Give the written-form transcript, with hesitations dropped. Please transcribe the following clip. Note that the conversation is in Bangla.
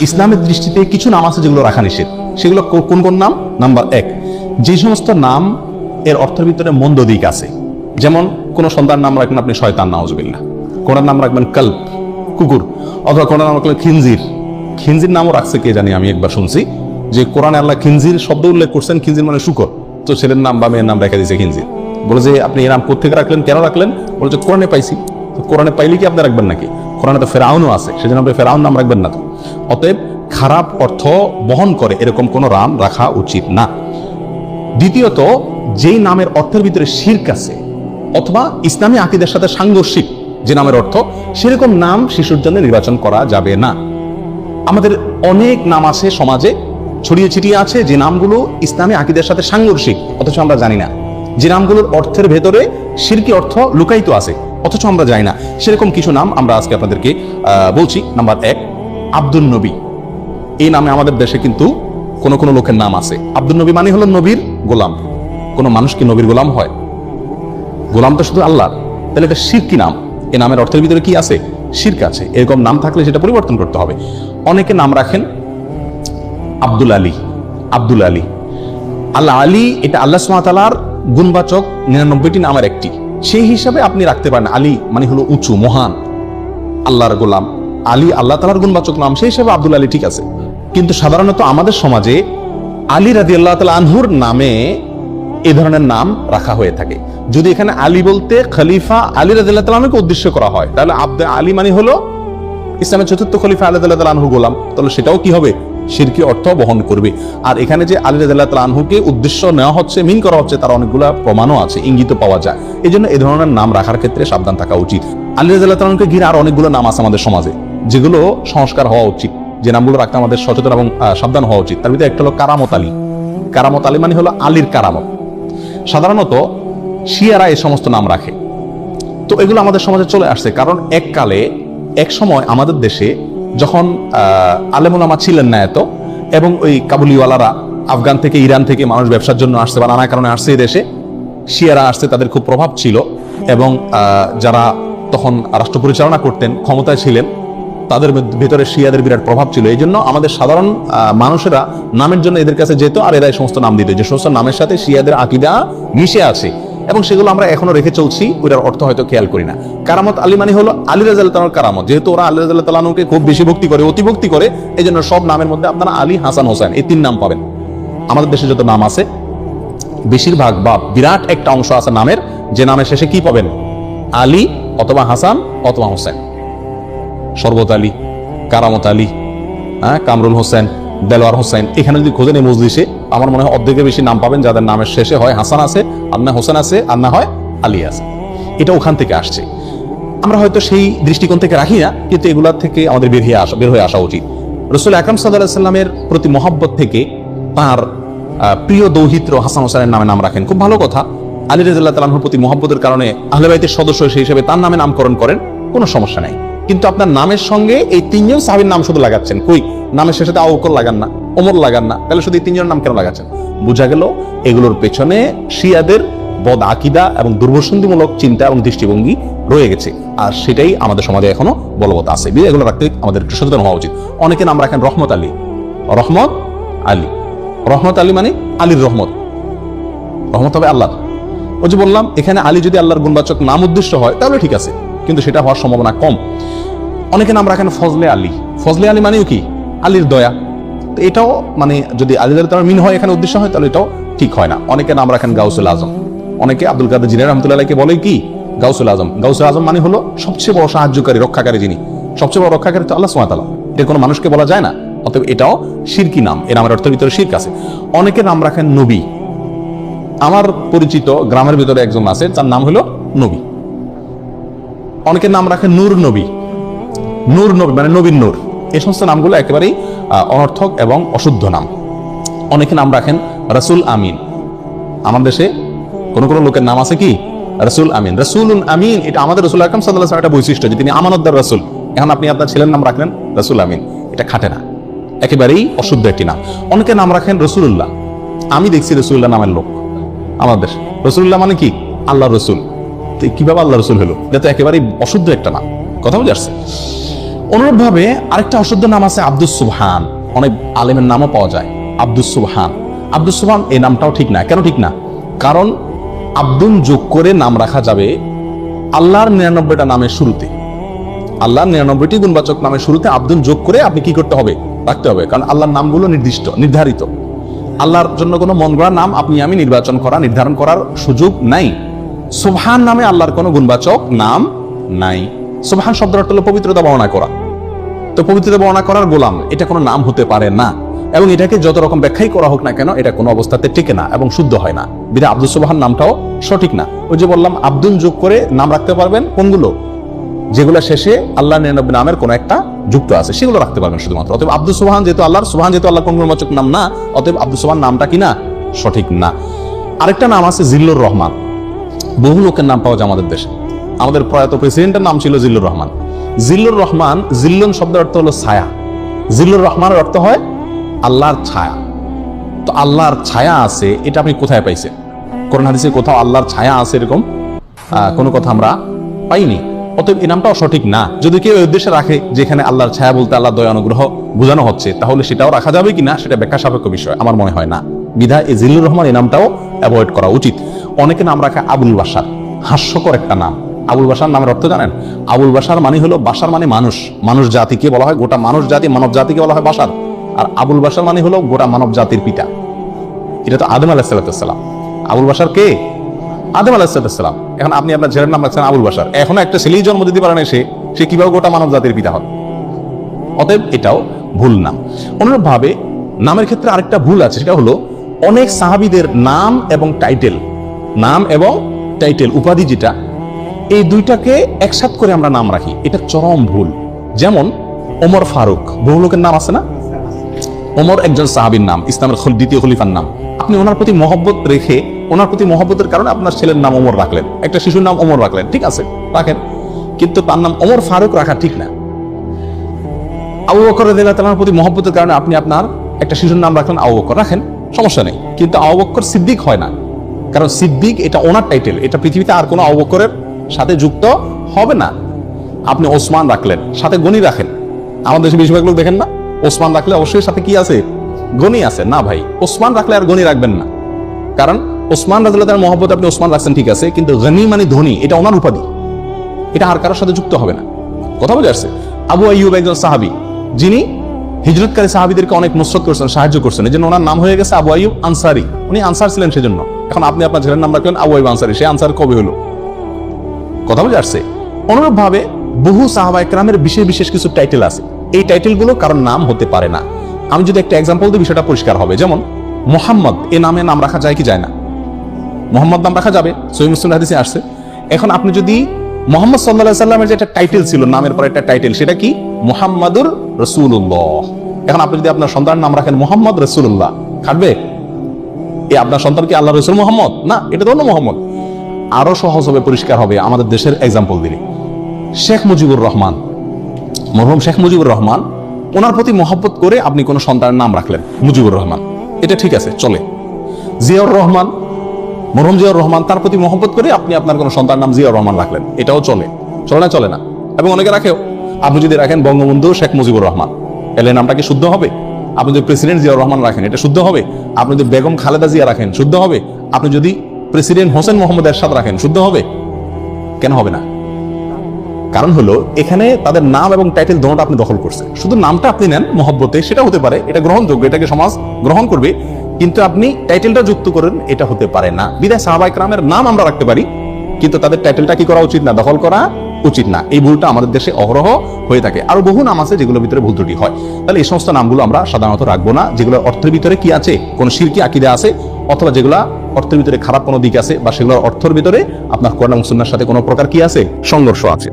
ইসলামের দৃষ্টিতে কিছু নাম আছে যেগুলো রাখা নিষেধ। সেগুলো কোন কোন নাম? নাম্বার 1, যে সমস্ত নাম এর অর্থের ভিতরে মন্দ দিক আছে। যেমন কোন সন্তান নাম রাখবেন আপনি শয়তান, নাউজুবিল্লাহ। কোন নাম রাখবেন কল্ব, কুকুর, অথবা কোন নাম রাখলেন খিনজির। খিনজির নামও রাখছে কে জানি, আমি একবার শুনছি যে কোরআনে আল্লাহ খিনজির শব্দ উল্লেখ করছেন। খিনজির মানে শুকর, তো ছেলের নাম বা মেয়ের নাম রেখে দিয়েছে খিনজির। বলে যে আপনি এই নাম কোথেকে রাখলেন, কেন রাখলেন? বলে যে কোরআনে পাইছি। তো কোরআনে পাইলে কি আপনি রাখবেন নাকি? কোরআনে তো ফেরাউনও আছে, সেজন্য আপনি ফেরাউন নাম রাখবেন না। তো অতএব খারাপ অর্থ বহন করে এরকম কোন নাম রাখা উচিত না। দ্বিতীয়ত, যেই নামের অর্থের ভিতরে শিরক আছে অথবা ইসলামী আকীদার সাথে সাংঘর্ষিক যে নামের অর্থ, সেরকম নাম শিশুর জন্য নির্বাচন করা যাবে না। আমাদের অনেক নাম আছে সমাজে ছড়িয়ে ছিটিয়ে আছে, যে নামগুলো ইসলামী আকীদার সাথে সাংঘর্ষিক, অথচ আমরা জানি না। যে নামগুলোর অর্থের ভেতরে শিরকি অর্থ লুকায়িত আছে, অথচ আমরা জানি না। সেরকম কিছু নাম আমরা আজকে আপনাদেরকে বলছি। নাম্বার 1, আব্দুল নবী। এই নামে আমাদের দেশে কিন্তু কোন কোন লোকের নাম আছে। আব্দুল নবী মানে হলো নবীর গোলাম। কোন মানুষ কি নবীর গোলাম হয়? গোলাম তো শুধু আল্লাহ। তাহলে এটা শিরকি নাম। এই নামের অর্থের ভিতরে কি আছে? শিরক আছে। এরকম নাম থাকলে সেটা পরিবর্তন করতে হবে। অনেকে নাম রাখেন আব্দুল আলী। আব্দুল আলী, আল্লাহ আলী, এটা আল্লাহ সুবহানাহু ওয়া তাআলার গুণবাচক 99টি নামের একটি। সেই হিসাবে আপনি রাখতে পারেন। আলী মানে হলো উঁচু, মহান, আল্লাহর গোলাম। আলী আল্লাহ তাআলার গুণবাচক নাম, সেই হিসাবে আব্দুল আলী ঠিক আছে। কিন্তু সাধারণত আমাদের সমাজে আলী রাদিয়াল্লাহু তাআলা আনহুর নামে এই ধরনের নাম রাখা হয়ে থাকে। যদি এখানে আলী বলতে খলিফা আলী রাদিয়াল্লাহু তাআলা আনহুকে উদ্দেশ্য করা হয়, তাহলে আলী মানে হলো ইসলামের চতুর্থ খলিফা আলী রাদিয়াল্লাহু তাআলা আনহুর গোলাম, তাহলে সেটাও কি হবে? শিরকি অর্থ বহন করবে। আর এখানে যে আলী রাদিয়াল্লাহু তাআলা আনহুকে উদ্দেশ্য নেওয়া হচ্ছে, মিন করা হচ্ছে, তার অনেকগুলো প্রমাণও আছে, ইঙ্গিত পাওয়া যায়। এই জন্য এই ধরনের নাম রাখার ক্ষেত্রে সাবধান থাকা উচিত। আলী রাদিয়াল্লাহু তাআলা আনহুকে ঘিরে আর অনেকগুলো নাম আছে আমাদের সমাজে, যেগুলো সংস্কার হওয়া উচিত, যে নামগুলো রাখতে আমাদের সচেতন এবং সাবধান হওয়া উচিত। তার ভিতরে একটা হলো কারামত আলী। কারামত আলী মানে হলো আলীর কারামত। সাধারণত শিয়ারা এই সমস্ত নাম রাখে। তো এগুলো আমাদের সমাজে চলে আসছে, কারণ এক সময় আমাদের দেশে যখন আলেম ওলামা ছিলেন না এত, এবং ওই কাবুলিওয়ালারা আফগান থেকে, ইরান থেকে মানুষ ব্যবসার জন্য আসছে বা নানা কারণে আসছে এই দেশে, শিয়ারা আসছে, তাদের খুব প্রভাব ছিল, এবং যারা তখন রাষ্ট্র পরিচালনা করতেন, ক্ষমতায় ছিলেন, তাদের ভেতরে শিয়াদের বিরাট প্রভাব ছিল। এই জন্য আমাদের সাধারণ মানুষেরা নামের জন্য এদের কাছে যেত, আর এরা এই সমস্ত নাম দিত, যে সমস্ত নামের সাথে শিয়াদের আকীদা মিশে আছে, এবং সেগুলো আমরা এখনো রেখে চলছি, ওটার অর্থ হয়তো খেয়াল করি না। কারামত আলী মানে হলো আলী রাদিয়াল্লাহু তাআলার কারামত। যেহেতু ওরা আলী রাদিয়াল্লাহু তাআলাকে খুব বেশি ভক্তি করে, অতিভক্তি করে, এই জন্য সব নামের মধ্যে আপনারা আলী, হাসান, হোসেন এই 3 নাম পাবেন। আমাদের দেশে যত নাম আছে, বেশিরভাগ বা বিরাট একটা অংশ আছে নামের, যে নামের শেষে কি পাবেন? আলী অথবা হাসান অথবা হোসেন। শরবত আলী, কারামত আলী, কামরুল হোসেন, দেলোয়ার হোসেন। এখানে যদি খোঁজেন এই মজলিসে, আমার মনে হয় অর্ধেকের বেশি নাম পাবেন যাদের নামের শেষে হয় হাসান আছে, আর না হোসেন আছে, আর না হয় আলী আছে। এটা ওখান থেকে আসছে। আমরা হয়তো সেই দৃষ্টিকোণ থেকে রাখি না, কিন্তু এগুলা থেকে আমাদের বের হয়ে আসা উচিত। রাসূল আকরাম সাল্লাল্লাহু আলাইহি ওয়াসাল্লামের প্রতি মহব্বত থেকে তার প্রিয় দৌহিত্র হাসান হোসেনের নামে নাম রাখেন, খুব ভালো কথা। আলী রাদিয়াল্লাহু তাআলা আনহুর প্রতি মহব্বতের কারণে আহলে বাইতের সদস্য সেই হিসেবে তার নামে নামকরণ করেন, কোনো সমস্যা নাই। কিন্তু আপনার নামের সঙ্গে এই 3 জন সাহাবীর নাম শুধু লাগাচ্ছেন, কই নামের শেষে আবু বকর লাগান না, ওমর লাগান না, তাহলে শুধু এই 3 জনের নাম কেন লাগাচ্ছেন? বোঝা গেল এগুলোর পেছনে শিয়াদের বদ আকীদা এবং দুর্বসন্ধিমূলক চিন্তা এবং দৃষ্টিভঙ্গি রয়ে গেছে, আর সেটাই আমাদের সমাজে এখনো বলবৎ আছে। এগুলো রাখতে আমাদের একটু সচেতন হওয়া উচিত। অনেকে নাম রাখেন রহমত আলী। রহমত আলী, রহমত আলী মানে আলীর রহমত। রহমত হবে আল্লাহ। ওই যে বললাম, এখানে আলী যদি আল্লাহর গুণবাচক নাম উদ্দেশ্য হয় তাহলে ঠিক আছে, কিন্তু সেটা হওয়ার সম্ভাবনা কম। অনেকে নাম রাখেন ফজলে আলী। ফজলে আলী মানেও কি? আলীর দয়া। তো এটাও মানে যদি আলী তার মিন হয় এখানে উদ্দেশ্য হয়, তাহলে এটাও ঠিক হয় না। অনেকে নাম রাখেন গাউসুল আজম। অনেকে আব্দুল কাদের জিলানী রাহমাতুল্লাহ আলাইহিকে বলে কি? গাউসুল আজম। গাউসুল আজম মানে হলো সবচেয়ে বড় সাহায্যকারী, রক্ষাকারী। যিনি সবচেয়ে বড় রক্ষাকারী তো আল্লাহ সুবহানাহু ওয়া তাআলা। এটা কোনো মানুষকে বলা যায় না, অতএব এটাও শিরকি নাম। এর নামের অর্থের ভিতরে শিরক আছে। অনেকে নাম রাখেন নবী। আমার পরিচিত গ্রামের ভিতরে একজন আছে, তার নাম হলো নবী। অনেকের নাম রাখেন নূর নবী। নূর নবী মানে নবীর নূর। এই সমস্ত নামগুলো একেবারেই অনর্থক এবং অশুদ্ধ নাম। অনেকে নাম রাখেন রাসূল আমিন। আমার দেশে কোন কোন লোকের নাম আছে কি? রাসূল আমিন। রাসূলুন আমিন, এটা আমাদের রাসূল আকরাম সাল্লাল্লাহু আলাইহি ওয়াসাল্লাম একটা বৈশিষ্ট্য, যে তিনি আমানতদার রাসূল। এখন আপনি আপনার ছেলের নাম রাখলেন রাসূল আমিন, এটা খাটে না, একেবারেই অশুদ্ধ একটি নাম। অনেকে নাম রাখেন রাসূলুল্লাহ। আমি দেখছি রাসূলুল্লাহ নামের লোক আমাদের। রাসূলুল্লাহ মানে কি? আল্লাহর রাসূল। কিভাবে আল্লাহ রাসূল হলো? এটা তো একেবারেই অশুদ্ধ একটা নাম। কথা বুঝে আসছে? অনুরূপভাবে আরেকটা অশুদ্ধ নাম আছে আব্দুস সুবহান, অনেক আলেমের নামও পাওয়া যায় আব্দুস সুবহান। আব্দুস সুবহান এই নামটাও ঠিক না। কেন ঠিক না? কারণ আব্দুন যোগ করে নাম রাখা যাবে আল্লাহর 99টা নামের শুরুতে। আল্লাহর 99টি গুণবাচক নামের শুরুতে আব্দুন যোগ করে আপনি কি করতে হবে? রাখতে হবে। কারণ আল্লাহর নামগুলো নির্দিষ্ট, নির্ধারিত। আল্লাহর জন্য কোনো মন গড়া নাম আপনি আমি নির্ধারণ করার সুযোগ নাই। সুবহান নামে আল্লাহর কোনো গুণবাচক নাম নাই। সুবহান শব্দের অর্থ হলো পবিত্রতা বর্ণনা করা। তো পবিত্রতা বর্ণনা করার গোলাম, এটা কোনো নাম হতে পারে না। এবং এটাকে যত রকম ব্যাখ্যাই করা হোক না কেন, এটা কোনো অবস্থাতে টিকে না এবং শুদ্ধ হয় না। বিধায় আব্দুস সুবহান নামটাও সঠিক না। ওই যে বললাম, আব্দুন যোগ করে নাম রাখতে পারবেন কোনগুলো? যেগুলো শেষে আল্লাহ 99 নামের কোন একটা যুক্ত আছে, সেগুলো রাখতে পারবেন শুধুমাত্র। অতএব আব্দুস সুবহান যেহেতু আল্লাহর কোন গুণবাচক নাম না, অতএব আব্দুস সুবহান নামটা কি না? সঠিক না। আরেকটা নাম আছে জিল্লুর রহমান। বহু লোকের নাম পাওয়া যায় আমাদের দেশে। আমাদের প্রয়াত প্রেসিডেন্টের নাম ছিল জিল্লুর রহমান। জিল্লুর রহমান, জিল্লুন শব্দের অর্থ হলো ছায়া। জিল্লুর রহমানের অর্থ হয় আল্লাহর ছায়া। তো আল্লাহর ছায়া আছে, এটা আপনি কোথায় পাইছেন? কোরআন হাদিসে কোথাও আল্লাহর ছায়া আছে এরকম কোনো কথা আমরা পাইনি। অতএব এই নামটাও সঠিক না। যদি কেউ এই উদ্দেশ্যে রাখে যেখানে আল্লাহর ছায়া বলতে আল্লাহ দয়া অনুগ্রহ বোঝানো হচ্ছে, তাহলে সেটাও রাখা যাবে কিনা সেটা ব্যাখ্যা সাপেক্ষ বিষয়, আমার মনে হয় না। বিধায় এই জিল্লুর রহমান এই নামটাও অ্যাভয়েড করা উচিত। অনেকে নাম রাখে আবুল বাশার, হাস্যকর একটা নাম। আবুল বাশার নামের অর্থ জানেন? আবুল বাশার মানে হলো, বাশার মানে মানুষ, মানুষ জাতিকে বলা হয়, গোটা মানুষ জাতি, মানব জাতিকে বলা হয় বাশার। আর আবুল বাশার মানে হলো গোটা মানব জাতির পিতা। এটা তো আদম আলাইহিস সালাম। আবুল বাশার কে? আদম আলাইহিস সালাম। এখন আপনি আপনার ছেলের নাম রাখছেন আবুল বাশার। এখনো একটা ছেলেই জন্ম দিতে পারে না, সে কিভাবে গোটা মানব জাতির পিতা হয়? অতএব এটাও ভুল নাম। অনুরূপ ভাবে নামের ক্ষেত্রে আরেকটা ভুল আছে, সেটা হলো অনেক সাহাবীদের নাম এবং টাইটেল উপাধি যেটা, এই দুইটাকে একসাথ করে আমরা নাম রাখি, এটা চরম ভুল। যেমন ওমর ফারুক, বহু লোকের নাম আছে না? ওমর একজন সাহাবীর নাম, ইসলামের দ্বিতীয় খলিফার নাম। আপনি ওনার প্রতি মহব্বত রেখে, ওনার প্রতি মহব্বতের কারণে আপনার ছেলের নাম ওমর রাখলেন, একটা শিশুর নাম ওমর রাখলেন, ঠিক আছে, রাখেন, কিন্তু তার নাম ওমর ফারুক রাখা ঠিক না। আবু বকর রাদিয়াল্লাহু তাআলার প্রতি মহব্বতের কারণে আপনি আপনার একটা শিশুর নাম রাখলেন আবু বকর, রাখেন, সমস্যা নেই, কিন্তু আবু বকর সিদ্দিক হয় না। কারণ সিদ্দিক এটা ওনার টাইটেল, এটা পৃথিবীতে আর কোনো আবু বকরের সাথে যুক্ত হবে না। আপনি ওসমান রাখলেন, সাথে গনি রাখেন। আমাদের দেশে বেশিরভাগ লোক দেখেন না, ওসমান রাখলে অবশ্যই সাথে কি আছে? গনি আছে। না ভাই, ওসমান রাখলে আর গনি রাখবেন না। কারণ ওসমান রাদিয়াল্লাহু তাআলার মহব্বতে আপনি ওসমান রাখছেন, ঠিক আছে, কিন্তু গনি মানে ধনী, এটা ওনার উপাধি, এটা আর কারোর সাথে যুক্ত হবে না। কথা বোঝা যাচ্ছে? আবু আইয়ুব একজন সাহাবী, যিনি হিজরতকারী সাহাবীদেরকে অনেক নুসরত করছেন, সাহায্য করছেন, এজন্য ওনার নাম হয়ে গেছে আবু আইয়ুব আনসারী। উনি আনসার ছিলেন সেজন্য। এখন আপনি আপনার ছেলের নাম রাখলেন আবু আইয়ুব আনসারী, সে আনসার কবে হলো? কথা বোঝা যাচ্ছে? অনুরূপ ভাবে বহু সাহাবা ইকরামের বিশেষ বিশেষ কিছু টাইটেল আছে, এই টাইটেলগুলো কারণ নাম হতে পারে না। আমি যদি একটা এক্সাম্পল দিই, বিষয়টা পরিষ্কার হবে। যেমন মোহাম্মদ, এই নামে নাম রাখা যায় কি যায় না? মোহাম্মদ নাম রাখা যাবে, সহিহ মুসলিম হাদিসে আসছে। এখন আপনি যদি মুহাম্মদ সাল্লাল্লাহু আলাইহি সাল্লামের যে একটা টাইটেল ছিল, নামের পর একটা টাইটেল, সেটা কি? মুহাম্মাদুর রাসূলুল্লাহ। এখন আপনি যদি আপনার সন্তানের নাম রাখেন মুহাম্মদ রাসূলুল্লাহ, খাটবে? আপনার সন্তান কি আল্লাহ রাসূল মুহাম্মদ? না, এটা তো অন্য মুহাম্মদ। আরো সহজ হবে, পরিষ্কার হবে আমাদের দেশের এক্সাম্পল দিলে। শেখ মুজিবুর রহমান, মরহুম শেখ মুজিবুর রহমান, ওনার প্রতি মহব্বত করে আপনি কোন সন্তানের নাম রাখলেন মুজিবুর রহমান, এটা ঠিক আছে, চলে। জিয়াউর রহমান, মরহুম জিয়াউর রহমান, তার প্রতি মহব্বত করে আপনি আপনার কোন সন্তানের নাম জিয়াউর রহমান রাখলেন, এটাও চলে। চলে না? চলে না। এবং অনেকে রাখেও। আপনি যদি রাখেন বঙ্গবন্ধু শেখ মুজিবুর রহমান, এলে নামটা কি শুদ্ধ হবে? আপনি যদি প্রেসিডেন্ট জিয়াউর রহমান রাখেন, এটা শুদ্ধ হবে? আপনি যদি বেগম খালেদা জিয়া রাখেন, শুদ্ধ হবে? আপনি যদি প্রেসিডেন্ট হোসেন মোহাম্মদ এরশাদ রাখেন, শুদ্ধ হবে? কেন হবে না? কারণ হলো এখানে তাদের নাম এবং টাইটেল দুটোটা আপনি দখল করছেন। শুধু নামটা আপনি নেন মহব্বতে, সেটা হতে পারে, এটা গ্রহণযোগ্য, এটাকে সমাজ গ্রহণ করবে, কিন্তু আপনি টাইটেলটা যুক্ত করেন, এটা হতে পারে না। বিদায় সাহাবা ইকরামের নাম আমরা রাখতে পারি, কিন্তু তাদের টাইটেলটা কি করা উচিত না? দখল করা উচিত না। এই ভুলটা আমাদের দেশে অহরহ হয়ে থাকে। আরো বহু নাম আছে যেগুলোর ভিতরে ভুল ত্রুটি হয়। তাহলে এই সমস্ত নামগুলো আমরা সাধারণত রাখবো না, যেগুলোর অর্থের ভিতরে কি আছে, কোন শিরকি আকীদা আছে, অথবা যেগুলা অর্থের ভিতরে খারাপ কোনো দিক আছে, বা সেগুলোর অর্থের ভিতরে আপনার কোরআন এবং সুন্নাহর সাথে কোনো প্রকার কি আছে, সংঘর্ষ আছে।